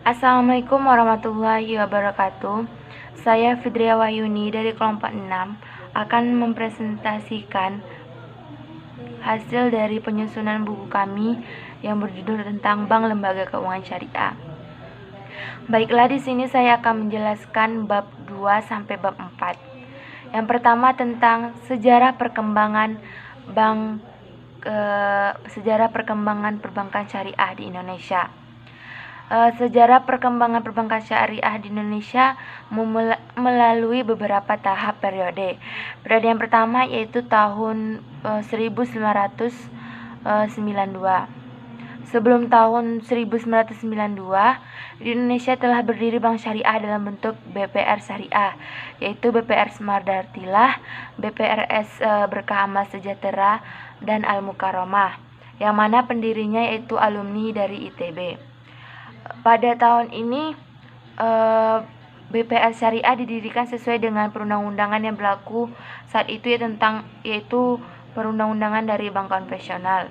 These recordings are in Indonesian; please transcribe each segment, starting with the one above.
Assalamualaikum warahmatullahi wabarakatuh. Saya Fidria Wahyuni dari kelompok 6 akan mempresentasikan hasil dari penyusunan buku kami yang berjudul tentang Bank Lembaga Keuangan Syariah. Baiklah, di sini saya akan menjelaskan bab 2 sampai bab 4. Yang pertama tentang sejarah perkembangan perbankan syariah di Indonesia. Sejarah perkembangan perbankan syariah di Indonesia melalui beberapa tahap periode. Periode yang pertama yaitu tahun 1992. Sebelum tahun 1992, di Indonesia telah berdiri bank syariah dalam bentuk BPR Syariah, yaitu BPR Semardartilah, BPRS Berkah Amal Sejahtera, dan Al-Mukarramah, yang mana pendirinya yaitu alumni dari ITB. Pada tahun ini BPR Syariah didirikan sesuai dengan perundang-undangan yang berlaku saat itu yaitu perundang-undangan dari bank konvensional.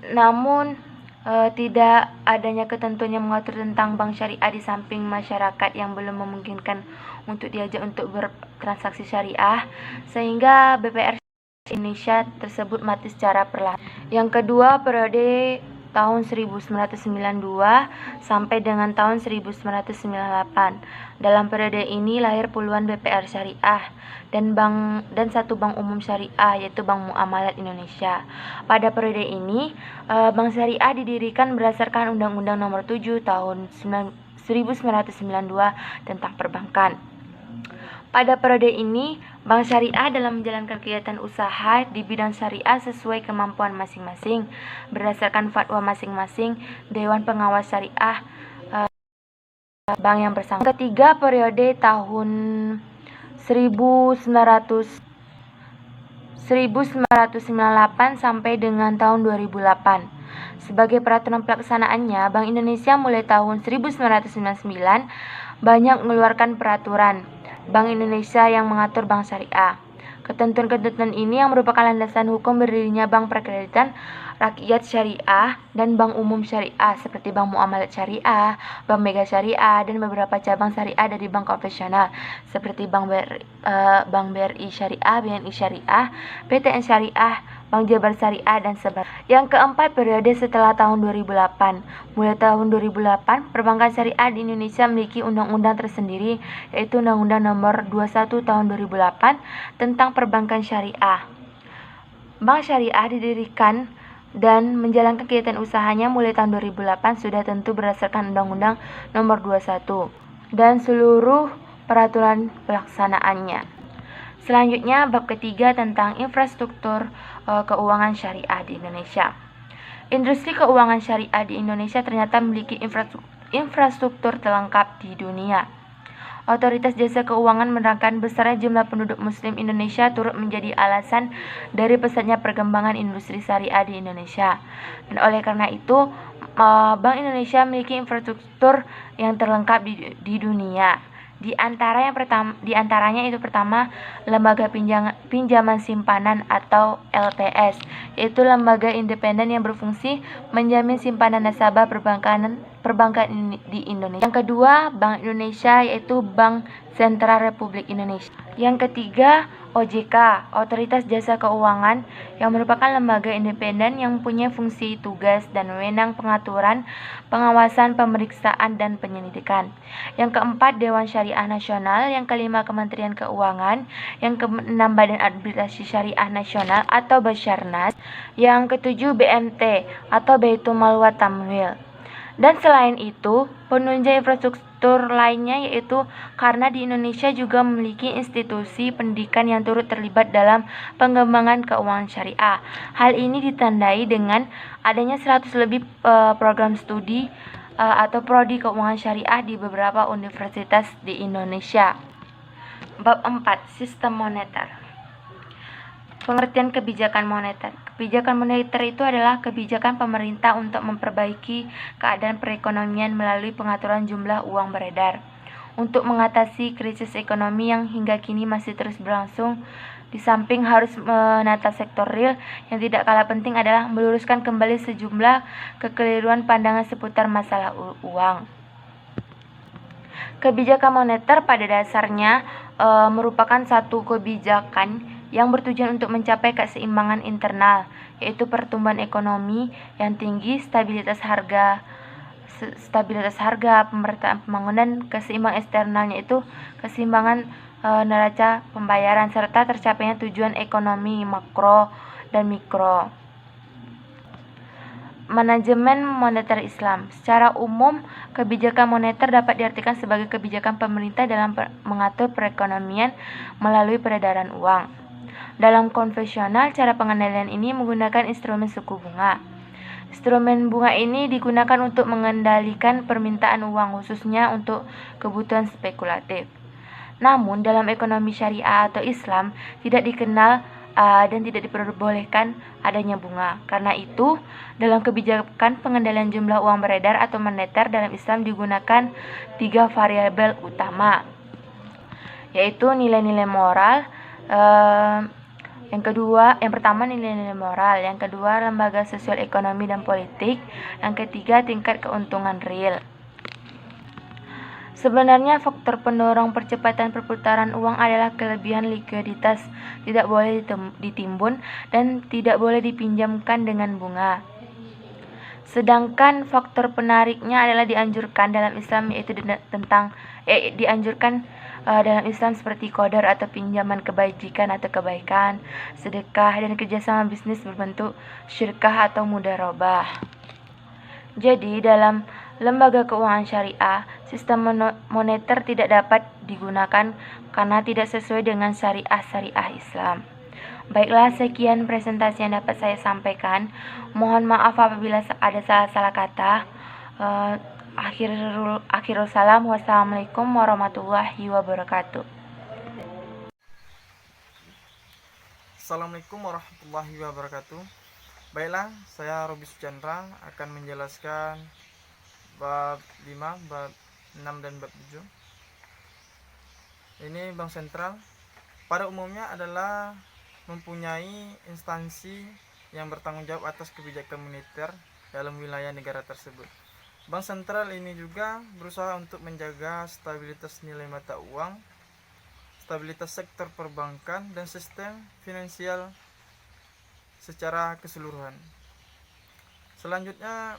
Namun tidak adanya ketentuan yang mengatur tentang bank syariah di samping masyarakat yang belum memungkinkan untuk diajak untuk bertransaksi syariah, sehingga BPR Indonesia tersebut mati secara perlahan. Yang kedua, periode tahun 1992 sampai dengan tahun 1998. Dalam periode ini lahir puluhan BPR Syariah dan satu bank umum syariah, yaitu Bank Muamalat Indonesia. Pada periode ini, bank syariah didirikan berdasarkan Undang-Undang Nomor 7 tahun 1992 tentang perbankan. Pada periode ini, bank syariah dalam menjalankan kegiatan usaha di bidang syariah sesuai kemampuan masing-masing berdasarkan fatwa masing-masing Dewan Pengawas Syariah bank yang bersangkutan. Ketiga, periode tahun 1998 sampai dengan tahun 2008. Sebagai peraturan pelaksanaannya, Bank Indonesia mulai tahun 1999 banyak mengeluarkan peraturan Bank Indonesia yang mengatur bank syariah. Ketentuan-ketentuan ini yang merupakan landasan hukum berdirinya Bank Perkreditan Rakyat Syariah dan Bank Umum Syariah seperti Bank Muamalat Syariah, Bank Mega Syariah, dan beberapa cabang syariah dari bank konvensional seperti Bank BRI Syariah, BNI Syariah, PTN Syariah, Bank Jabar Syariah, dan sebagainya. Yang keempat, periode setelah tahun 2008. Mulai tahun 2008, perbankan syariah di Indonesia memiliki undang-undang tersendiri, yaitu Undang-Undang Nomor 21 tahun 2008 tentang perbankan syariah. Bank syariah didirikan dan menjalankan kegiatan usahanya mulai tahun 2008 sudah tentu berdasarkan Undang-Undang Nomor 21 dan seluruh peraturan pelaksanaannya. Selanjutnya, bab ketiga tentang infrastruktur keuangan syariah di Indonesia. Industri keuangan syariah di Indonesia ternyata memiliki infrastruktur terlengkap di dunia. Otoritas Jasa Keuangan menerangkan besarnya jumlah penduduk Muslim Indonesia turut menjadi alasan dari pesatnya perkembangan industri syariah di Indonesia. Dan oleh karena itu, Bank Indonesia memiliki infrastruktur yang terlengkap di dunia. Di antaranya itu pertama, lembaga pinjaman simpanan atau LPS, yaitu lembaga independen yang berfungsi menjamin simpanan nasabah perbankan di Indonesia. Yang kedua, Bank Indonesia, yaitu Bank Sentral Republik Indonesia. Yang ketiga, OJK, Otoritas Jasa Keuangan, yang merupakan lembaga independen yang mempunyai fungsi, tugas, dan wewenang pengaturan, pengawasan, pemeriksaan, dan penyelidikan. Yang keempat, Dewan Syariah Nasional. Yang kelima, Kementerian Keuangan. Yang keenam, Badan Administrasi Syariah Nasional atau Basarnas. Yang ketujuh, BMT atau Baitul Mal wa Tamwil. Dan selain itu, penunjang infrastruktur lainnya yaitu karena di Indonesia juga memiliki institusi pendidikan yang turut terlibat dalam pengembangan keuangan syariah. Hal ini ditandai dengan adanya 100 lebih program studi atau prodi keuangan syariah di beberapa universitas di Indonesia. Bab 4, sistem moneter. Pengertian kebijakan moneter. Kebijakan moneter itu adalah kebijakan pemerintah untuk memperbaiki keadaan perekonomian melalui pengaturan jumlah uang beredar untuk mengatasi krisis ekonomi yang hingga kini masih terus berlangsung Di samping harus menata sektor real, yang tidak kalah penting adalah meluruskan kembali sejumlah kekeliruan pandangan seputar masalah uang. Kebijakan moneter pada dasarnya merupakan satu kebijakan yang bertujuan untuk mencapai keseimbangan internal, yaitu pertumbuhan ekonomi yang tinggi, stabilitas harga, pemerataan pembangunan, keseimbangan eksternalnya itu keseimbangan neraca pembayaran, serta tercapainya tujuan ekonomi makro dan mikro. Manajemen moneter Islam. Secara umum, kebijakan moneter dapat diartikan sebagai kebijakan pemerintah dalam mengatur perekonomian melalui peredaran uang. Dalam konvensional, cara pengendalian ini menggunakan instrumen suku bunga. Instrumen bunga ini digunakan untuk mengendalikan permintaan uang, khususnya untuk kebutuhan spekulatif. Namun, dalam ekonomi syariah atau Islam tidak dikenal dan tidak diperbolehkan adanya bunga. Karena itu, dalam kebijakan pengendalian jumlah uang beredar atau moneter dalam Islam digunakan 3 variabel utama, yaitu nilai-nilai moral, yang pertama nilai-nilai moral, yang kedua lembaga sosial ekonomi dan politik, yang ketiga tingkat keuntungan real. Sebenarnya faktor pendorong percepatan perputaran uang adalah kelebihan likuiditas, tidak boleh ditimbun dan tidak boleh dipinjamkan dengan bunga. Sedangkan faktor penariknya adalah dianjurkan dalam Islam, yaitu dalam Islam seperti qadar atau pinjaman kebajikan atau kebaikan, sedekah, dan kerjasama bisnis berbentuk syirkah atau mudharabah. Jadi dalam lembaga keuangan syariah, sistem moneter tidak dapat digunakan karena tidak sesuai dengan syariah Islam. Baiklah, sekian presentasi yang dapat saya sampaikan. Mohon maaf apabila ada salah-salah kata. Akhirul salam. Wassalamualaikum warahmatullahi wabarakatuh. Assalamualaikum warahmatullahi wabarakatuh. Baiklah, saya Robi Suchandra akan menjelaskan bab 5, bab 6, dan bab 7. Ini bank sentral pada umumnya adalah mempunyai instansi yang bertanggung jawab atas kebijakan moneter dalam wilayah negara tersebut. Bank sentral ini juga berusaha untuk menjaga stabilitas nilai mata uang, stabilitas sektor perbankan, dan sistem finansial secara keseluruhan. Selanjutnya,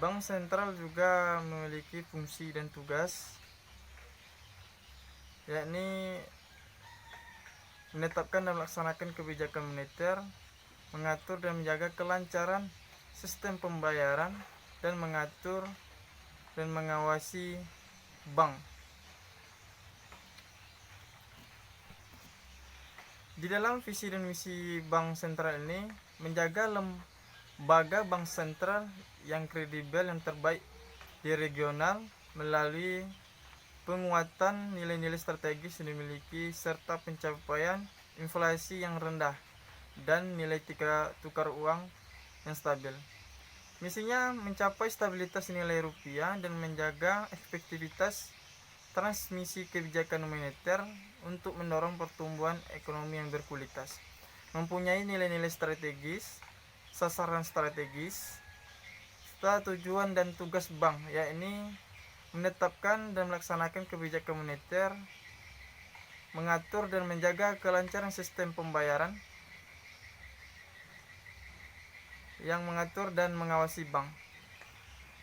bank sentral juga memiliki fungsi dan tugas, yakni menetapkan dan melaksanakan kebijakan moneter, mengatur dan menjaga kelancaran sistem pembayaran, dan mengatur dan mengawasi bank. Di dalam visi dan misi bank sentral ini, menjaga lembaga bank sentral yang kredibel yang terbaik di regional melalui penguatan nilai-nilai strategis yang dimiliki serta pencapaian inflasi yang rendah dan nilai tukar uang yang stabil. Misinya mencapai stabilitas nilai rupiah dan menjaga efektivitas transmisi kebijakan moneter untuk mendorong pertumbuhan ekonomi yang berkualitas. Mempunyai nilai-nilai strategis, sasaran strategis, serta tujuan dan tugas bank, yakni menetapkan dan melaksanakan kebijakan moneter, mengatur dan menjaga kelancaran sistem pembayaran, yang mengatur dan mengawasi bank,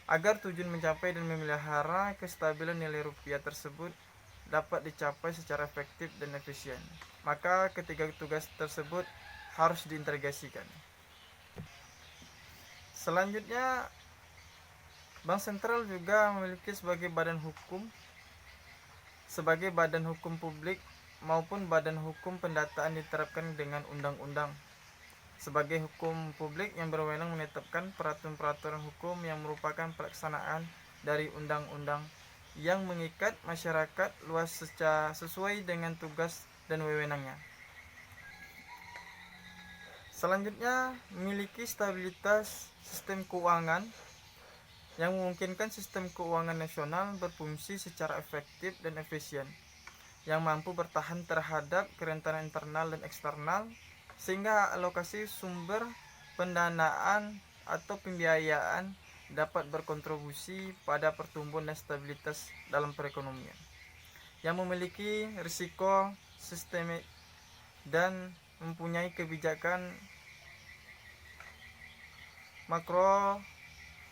agar tujuan mencapai dan memelihara kestabilan nilai rupiah tersebut dapat dicapai secara efektif dan efisien. Maka ketiga tugas tersebut harus diintegrasikan. Selanjutnya, bank sentral juga memiliki sebagai badan hukum publik maupun badan hukum pendataan diterapkan dengan undang-undang. Sebagai hukum publik yang berwenang menetapkan peraturan-peraturan hukum yang merupakan pelaksanaan dari undang-undang yang mengikat masyarakat luas sesuai dengan tugas dan wewenangnya. Selanjutnya, memiliki stabilitas sistem keuangan yang memungkinkan sistem keuangan nasional berfungsi secara efektif dan efisien. yang mampu bertahan terhadap kerentanan internal dan eksternal, sehingga alokasi sumber pendanaan atau pembiayaan dapat berkontribusi pada pertumbuhan dan stabilitas dalam perekonomian yang memiliki risiko sistemik dan mempunyai kebijakan makro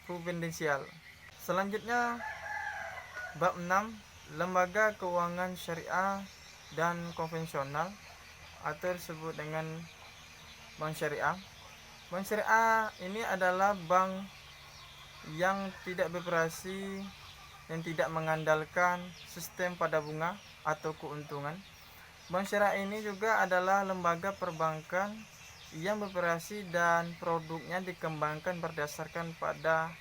prudensial. Selanjutnya, bab 6, lembaga keuangan syariah dan konvensional atau disebut dengan bank syariah. Bank syariah ini adalah bank yang tidak beroperasi dan tidak mengandalkan sistem pada bunga atau keuntungan. Bank syariah ini juga adalah lembaga perbankan yang beroperasi dan produknya dikembangkan berdasarkan pada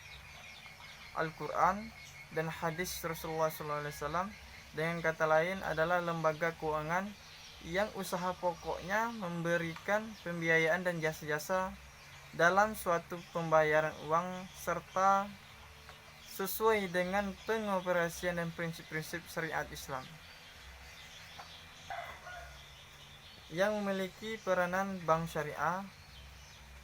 Al-Quran dan hadis Rasulullah SAW. Dengan kata lain adalah lembaga keuangan yang usaha pokoknya memberikan pembiayaan dan jasa-jasa dalam suatu pembayaran uang serta sesuai dengan pengoperasian dan prinsip-prinsip syariat Islam yang memiliki peranan bank syariah.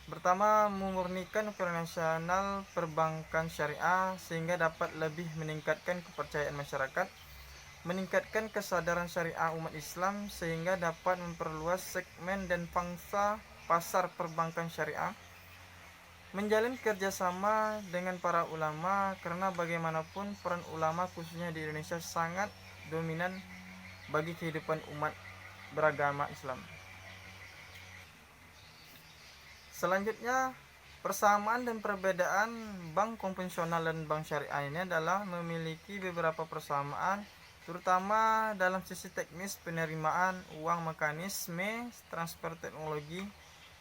Pertama, memurnikan operasional perbankan syariah sehingga dapat lebih meningkatkan kepercayaan masyarakat, meningkatkan kesadaran syariah umat Islam sehingga dapat memperluas segmen dan pangsa pasar perbankan syariah, menjalin kerjasama dengan para ulama karena bagaimanapun peran ulama khususnya di Indonesia sangat dominan bagi kehidupan umat beragama Islam. Selanjutnya, persamaan dan perbedaan bank konvensional dan bank syariah ini adalah memiliki beberapa persamaan, terutama dalam sisi teknis penerimaan uang, mekanisme transfer teknologi,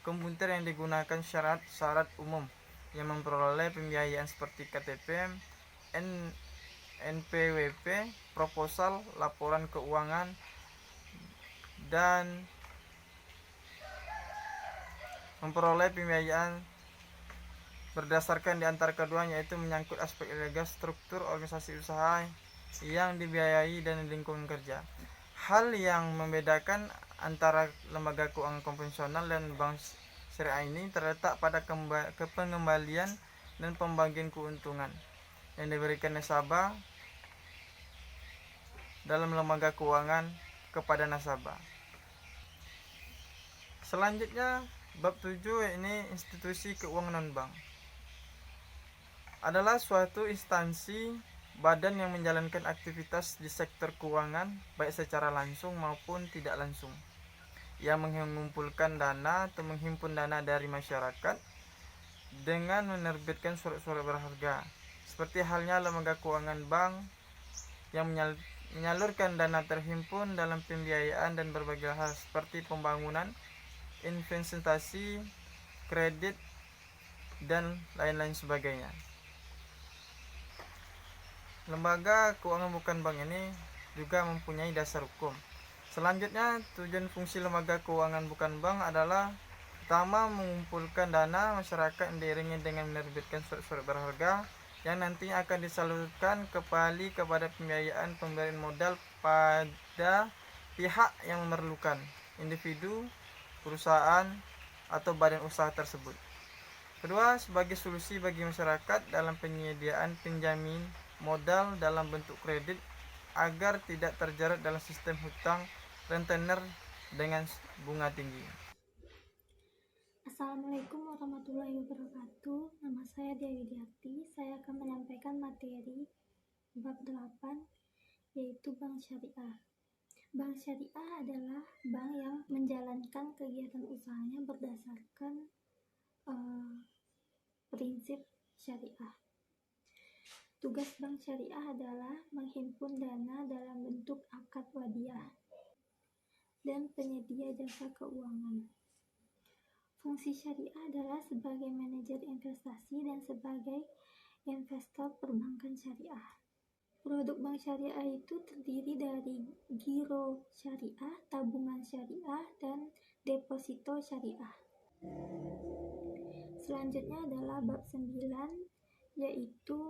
komputer yang digunakan, syarat-syarat umum yang memperoleh pembiayaan seperti KTP, NPWP, proposal, laporan keuangan, dan memperoleh pembiayaan berdasarkan di antara keduanya, yaitu menyangkut aspek legal, struktur organisasi usaha yang dibiayai dan lingkungan kerja. Hal yang membedakan antara lembaga keuangan konvensional dan bank syariah ini terletak pada pengembalian dan pembagian keuntungan yang diberikan nasabah dalam lembaga keuangan kepada nasabah. Selanjutnya, bab 7 ini institusi keuangan non-bank adalah suatu instansi badan yang menjalankan aktivitas di sektor keuangan baik secara langsung maupun tidak langsung, yang mengumpulkan dana atau menghimpun dana dari masyarakat dengan menerbitkan surat-surat berharga, seperti halnya lembaga keuangan bank yang menyalurkan dana terhimpun dalam pembiayaan dan berbagai hal seperti pembangunan, investasi, kredit, dan lain-lain sebagainya. Lembaga keuangan bukan bank ini juga mempunyai dasar hukum. Selanjutnya, tujuan fungsi lembaga keuangan bukan bank adalah pertama, mengumpulkan dana masyarakat yang diiringi dengan menerbitkan surat-surat berharga yang nantinya akan disalurkan kembali kepada pembiayaan pemberian modal pada pihak yang memerlukan, individu, perusahaan, atau badan usaha tersebut. Kedua, sebagai solusi bagi masyarakat dalam penyediaan penjamin modal dalam bentuk kredit agar tidak terjerat dalam sistem hutang rentenir dengan bunga tinggi. Assalamualaikum warahmatullahi wabarakatuh. Nama saya Dewi Diati. Saya akan menyampaikan materi bab 8, yaitu bank syariah. Bank syariah adalah bank yang menjalankan kegiatan usahanya berdasarkan prinsip syariah. Tugas bank syariah adalah menghimpun dana dalam bentuk akad wadiah dan penyedia jasa keuangan. Fungsi syariah adalah sebagai manajer investasi dan sebagai investor perbankan syariah. Produk bank syariah itu terdiri dari giro syariah, tabungan syariah, dan deposito syariah. Selanjutnya adalah bab 9, yaitu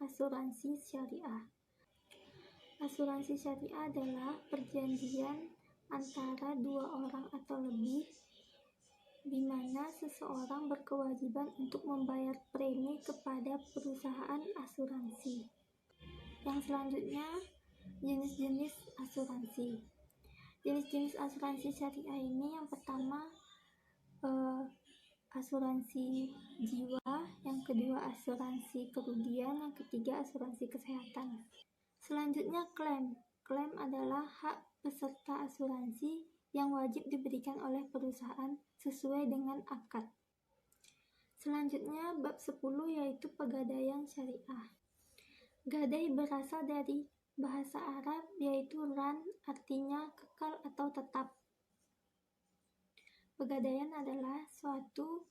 asuransi syariah. Asuransi syariah adalah perjanjian antara dua orang atau lebih di mana seseorang berkewajiban untuk membayar premi kepada perusahaan asuransi. Yang selanjutnya, jenis-jenis asuransi. Jenis-jenis asuransi syariah ini yang pertama asuransi jiwa, yang kedua asuransi kerugian, yang ketiga asuransi kesehatan. Selanjutnya klaim. Klaim adalah hak peserta asuransi yang wajib diberikan oleh perusahaan sesuai dengan akad. Selanjutnya bab 10 yaitu pegadaian syariah. Gadai berasal dari bahasa Arab yaitu ran, artinya kekal atau tetap. Pegadaian adalah suatu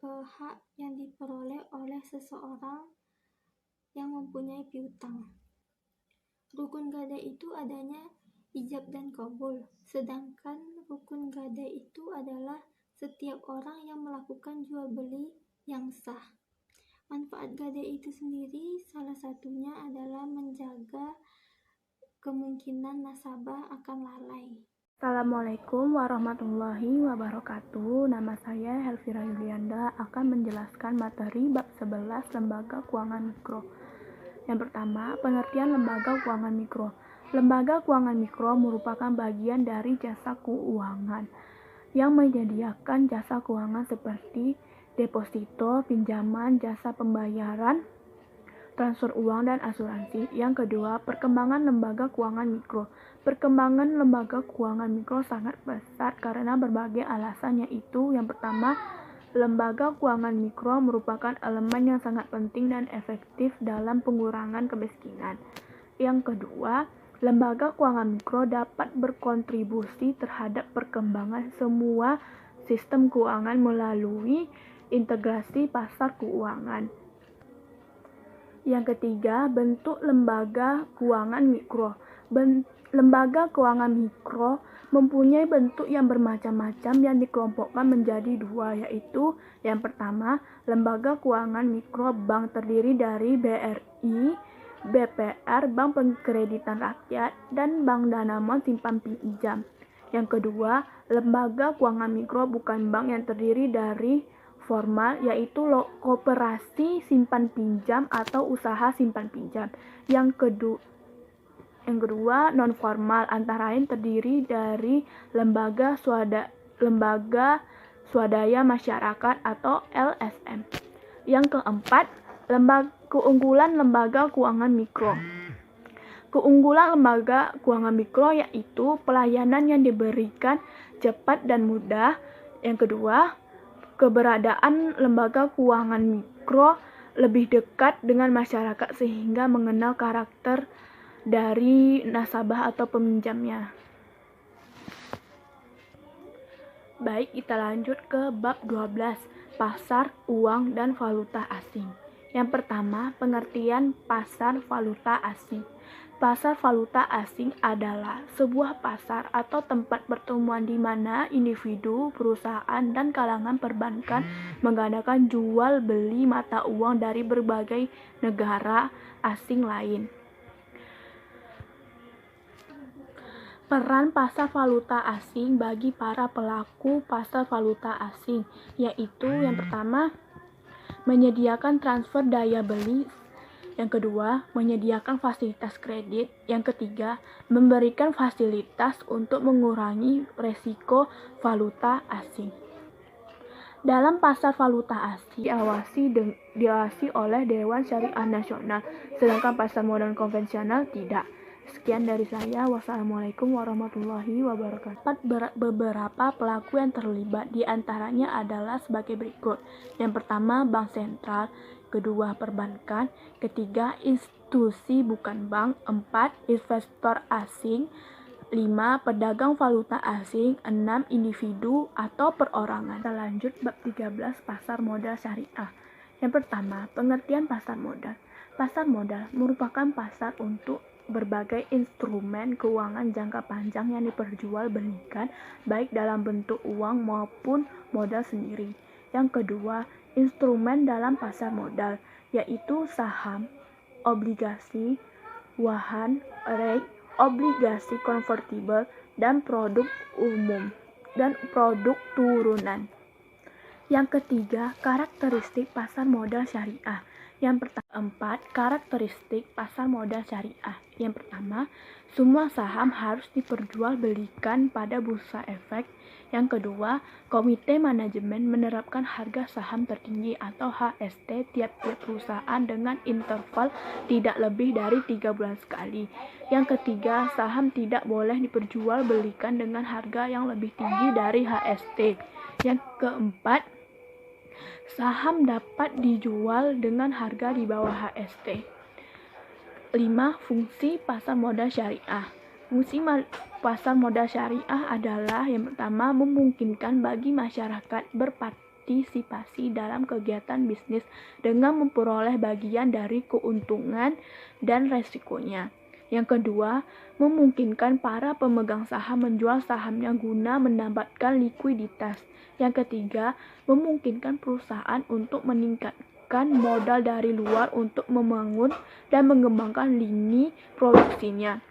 hak yang diperoleh oleh seseorang yang mempunyai piutang. Rukun gadai itu adanya ijab dan qabul, sedangkan rukun gadai itu adalah setiap orang yang melakukan jual beli yang sah. Manfaat gadai itu sendiri salah satunya adalah menjaga kemungkinan nasabah akan lalai. Assalamualaikum warahmatullahi wabarakatuh. Nama saya Helvira Yulianda akan menjelaskan materi bab 11 Lembaga Keuangan Mikro. Yang pertama, pengertian lembaga keuangan mikro. Lembaga keuangan mikro merupakan bagian dari jasa keuangan yang menyediakan jasa keuangan seperti deposito, pinjaman, jasa pembayaran, transfer uang, dan asuransi. Yang kedua, perkembangan lembaga keuangan mikro. Perkembangan lembaga keuangan mikro sangat besar karena berbagai alasan, yaitu yang pertama, lembaga keuangan mikro merupakan elemen yang sangat penting dan efektif dalam pengurangan kemiskinan. Yang kedua, lembaga keuangan mikro dapat berkontribusi terhadap perkembangan semua sistem keuangan melalui integrasi pasar keuangan. Yang ketiga, bentuk lembaga keuangan mikro. Lembaga keuangan mikro mempunyai bentuk yang bermacam-macam yang dikelompokkan menjadi dua, yaitu yang pertama, lembaga keuangan mikro bank terdiri dari BRI, BPR, Bank Pengkreditan Rakyat, dan Bank Danamon Simpan Pinjam. Yang kedua, lembaga keuangan mikro bukan bank yang terdiri dari formal, yaitu koperasi simpan pinjam atau usaha simpan pinjam. Yang kedua, non formal, antara lain terdiri dari lembaga swadaya masyarakat atau LSM. Yang keempat, keunggulan lembaga keuangan mikro. Keunggulan lembaga keuangan mikro yaitu pelayanan yang diberikan cepat dan mudah. Yang kedua, keberadaan lembaga keuangan mikro lebih dekat dengan masyarakat sehingga mengenal karakter dari nasabah atau peminjamnya. Baik, kita lanjut ke bab 12, pasar uang dan valuta asing. Yang pertama, pengertian pasar valuta asing. Pasar valuta asing adalah sebuah pasar atau tempat pertemuan di mana individu, perusahaan, dan kalangan perbankan mengadakan jual beli mata uang dari berbagai negara asing lain. Peran pasar valuta asing bagi para pelaku pasar valuta asing, yaitu yang pertama, menyediakan transfer daya beli. Yang kedua, menyediakan fasilitas kredit. Yang ketiga, memberikan fasilitas untuk mengurangi resiko valuta asing. Dalam pasar valuta asing diawasi oleh Dewan Syariah Nasional, sedangkan pasar modal konvensional tidak. Sekian dari saya. Wassalamualaikum warahmatullahi wabarakatuh. Beberapa pelaku yang terlibat diantaranya adalah sebagai berikut. Yang pertama, bank sentral. Kedua, perbankan. Ketiga, institusi bukan bank. 4, investor asing. 5, pedagang valuta asing. 6, individu atau perorangan. Kita lanjut bab 13, pasar modal syariah. Yang pertama, pengertian pasar modal. Pasar modal merupakan pasar untuk berbagai instrumen keuangan jangka panjang yang diperjualbelikan baik dalam bentuk uang maupun modal sendiri. Yang kedua, instrumen dalam pasar modal yaitu saham, obligasi, wahan, rate, obligasi konvertibel, dan produk umum dan produk turunan. Yang ketiga, karakteristik pasar modal syariah. Yang keempat, karakteristik pasar modal syariah. Yang pertama, semua saham harus diperjualbelikan pada bursa efek. Yang kedua, komite manajemen menerapkan harga saham tertinggi atau HST tiap-tiap perusahaan dengan interval tidak lebih dari 3 bulan sekali. Yang ketiga, saham tidak boleh diperjualbelikan dengan harga yang lebih tinggi dari HST. Yang keempat, saham dapat dijual dengan harga di bawah HST. 5. Fungsi pasar modal syariah. Fungsi pasar modal syariah adalah yang pertama, memungkinkan bagi masyarakat berpartisipasi dalam kegiatan bisnis dengan memperoleh bagian dari keuntungan dan resikonya. Yang kedua, memungkinkan para pemegang saham menjual sahamnya guna mendapatkan likuiditas. Yang ketiga, memungkinkan perusahaan untuk meningkatkan modal dari luar untuk membangun dan mengembangkan lini produksinya.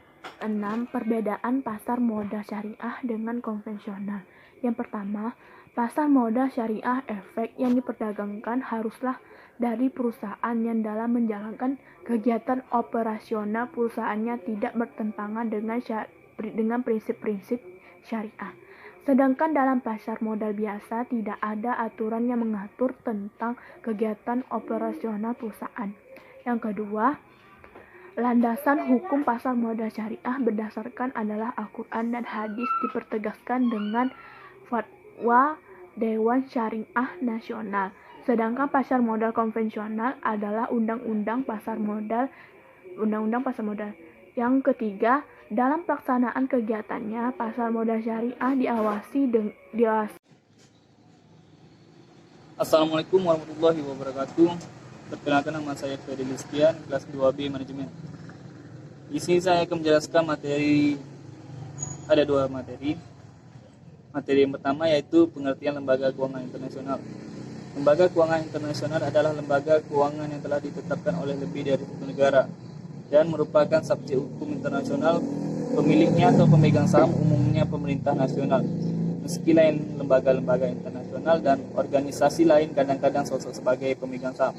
6. Perbedaan pasar modal syariah dengan konvensional. Yang pertama, pasar modal syariah efek yang diperdagangkan haruslah dari perusahaan yang dalam menjalankan kegiatan operasional perusahaannya tidak bertentangan dengan prinsip-prinsip syariah. Sedangkan dalam pasar modal biasa tidak ada aturan yang mengatur tentang kegiatan operasional perusahaan. Yang kedua, landasan hukum pasar modal syariah berdasarkan adalah Al-Quran dan hadis dipertegaskan dengan fatwa Dewan Syariah Nasional. Sedangkan pasar modal konvensional adalah Undang-Undang Pasar Modal. Yang ketiga, dalam pelaksanaan kegiatannya, pasar modal syariah diawasi. Assalamualaikum warahmatullahi wabarakatuh. Perkenalkan, nama saya Ferry Listian, kelas 2B Manajemen. Di sini saya akan menjelaskan ada dua materi. Materi yang pertama yaitu pengertian lembaga keuangan internasional. Lembaga keuangan internasional adalah lembaga keuangan yang telah ditetapkan oleh lebih dari satu negara dan merupakan subjek hukum internasional. Pemiliknya atau pemegang saham umumnya pemerintah nasional, meski lain lembaga-lembaga internasional dan organisasi lain kadang-kadang sosok sebagai pemegang saham.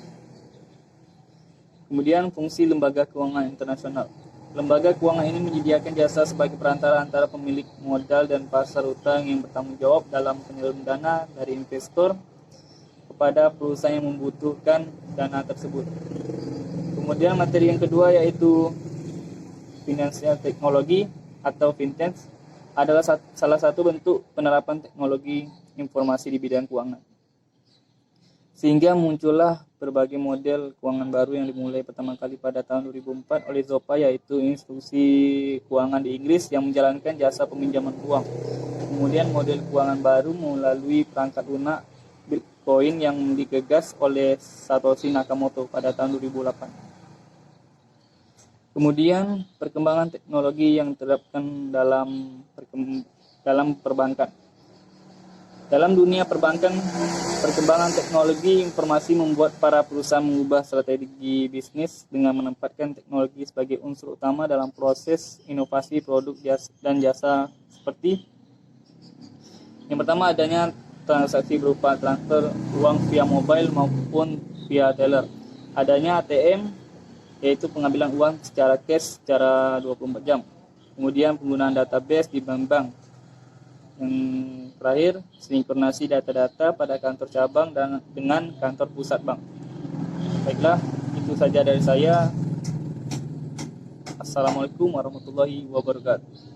Kemudian fungsi lembaga keuangan internasional. Lembaga keuangan ini menyediakan jasa sebagai perantara antara pemilik modal dan pasar utang yang bertanggung jawab dalam penyaluran dana dari investor kepada perusahaan yang membutuhkan dana tersebut. Kemudian materi yang kedua yaitu Financial Technology atau Fintech adalah salah satu bentuk penerapan teknologi informasi di bidang keuangan. Sehingga muncullah berbagai model keuangan baru yang dimulai pertama kali pada tahun 2004 oleh ZOPA, yaitu institusi keuangan di Inggris yang menjalankan jasa peminjaman uang. Kemudian model keuangan baru melalui perangkat lunak Bitcoin yang digagas oleh Satoshi Nakamoto pada tahun 2008. Kemudian perkembangan teknologi yang diterapkan dalam perbankan. Dalam dunia perbankan, perkembangan teknologi informasi membuat para perusahaan mengubah strategi bisnis dengan menempatkan teknologi sebagai unsur utama dalam proses inovasi produk dan jasa, seperti yang pertama adanya transaksi berupa transfer uang via mobile maupun via teller. Adanya ATM, yaitu pengambilan uang secara cash secara 24 jam. Kemudian penggunaan database di bank-bank. Yang terakhir, sinkronasi data-data pada kantor cabang dengan kantor pusat bank. Baiklah, itu saja dari saya. Assalamualaikum warahmatullahi wabarakatuh.